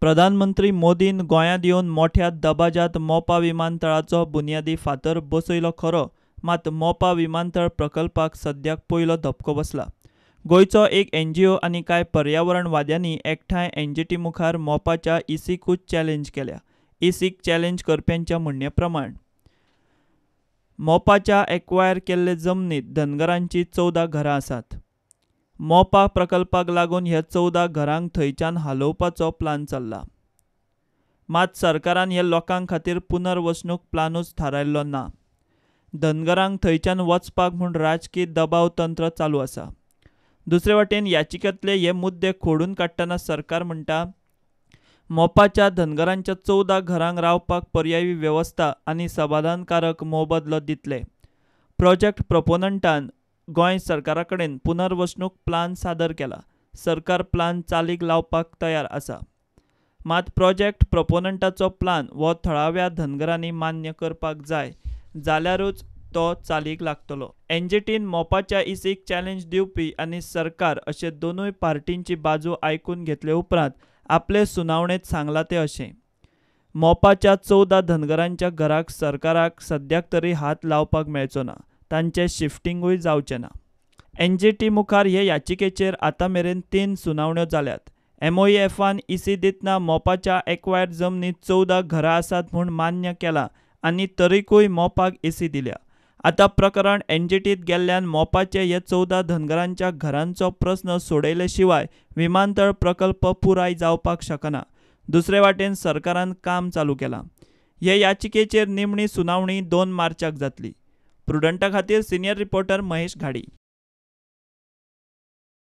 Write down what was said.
प्रधानमंत्री मोदीन गोंयांत येवन मोठ्या दबाज्यांत मोपा विमानतळाचो बुन्यादी फातर बसयलो खरो, मात मोपा विमानतळ प्रकल्पाक सद्याक पयलो धपको बसला. गोंयचो एक NGO आनी कांय पर्यावरणवाद्यांनी एकठांय NGT मुखार मोपाच्या इसीकूच चॅलेंज केल्या. इसीक चॅलेंज करप्यांच्या म्हणणे प्रमाण मोपाच्या एक्वायर केल्ले जमनीत धनगरांची 14 घरां आसात. मोपा प्रकल्पाक लागून ह्या 14 घरांक थंयच्यान हालोवपाचो प्लान चल्ला. मात सरकारान ह्या लोकांक खातीर पुनर्वसणूक प्लानूच थारायल्लो ना. धनगरांक थंयच्यान वचपाक म्हूण राजकी दबाव तंत्र चालू आसा. दुसरे वटेन याचिकेंतले हे मुद्दे खोडून काडटना सरकार म्हणटा, मोपाच्या धनगरांच्या 14 घरांक रावपाक पर्यायी वेवस्था आनी समाधानकारक मोबदलो दितले. प्रोजेक्ट प्रोपोनंटान गोंय सरकारा कडेन पुनर्वसणूक प्लान सादर केला. सरकार प्लान चालीक लावपाक तयार आसा. मात प्रोजेक्ट प्रोपोनंटाचो प्लान हो थळाव्या धनगरांनी मान्य करपाक जाय, जाल्यारूच तो चालीक लागतलो. NGTन मोपाच्या इसीक चॅलेंज दिवपी आनी सरकार अशे दोनूय पार्टींची बाजू आयकून घेतले उपरांत आपले सुनावणेंत सांगलां ते अशें: मोपाच्या 14 धनगरांच्या घराक सरकाराक सद्याक तरी हात लावपाक मेळचो ना, तांचें शिफ्टिंगूय जावचें ना. NGT मुखार हे याचिकेचेर आतां मेरेन 3 सुनावण्यो जाल्यात. MoEFन इसी दितना मोपाच्या एक्वायर जमनीत 14 घरां आसात म्हूण मान्य केलां आनी तरीकूय मोपाक इसी दिल्या. आतां प्रकरण NGTत गेल्ल्यान मोपाचे हे 14 धनगरांच्या घरांचो प्रस्न सोडयले शिवाय विमानतळ प्रकल्प पुराय जावपाक शकना. दुसरे वाटेन सरकारान काम चालू केलां. हे याचिकेचेर निमणी सुनावणी 2 मार्चाक जातली. प्रुडंटा खातीर सिनियर रिपोर्टर महेश घाडी.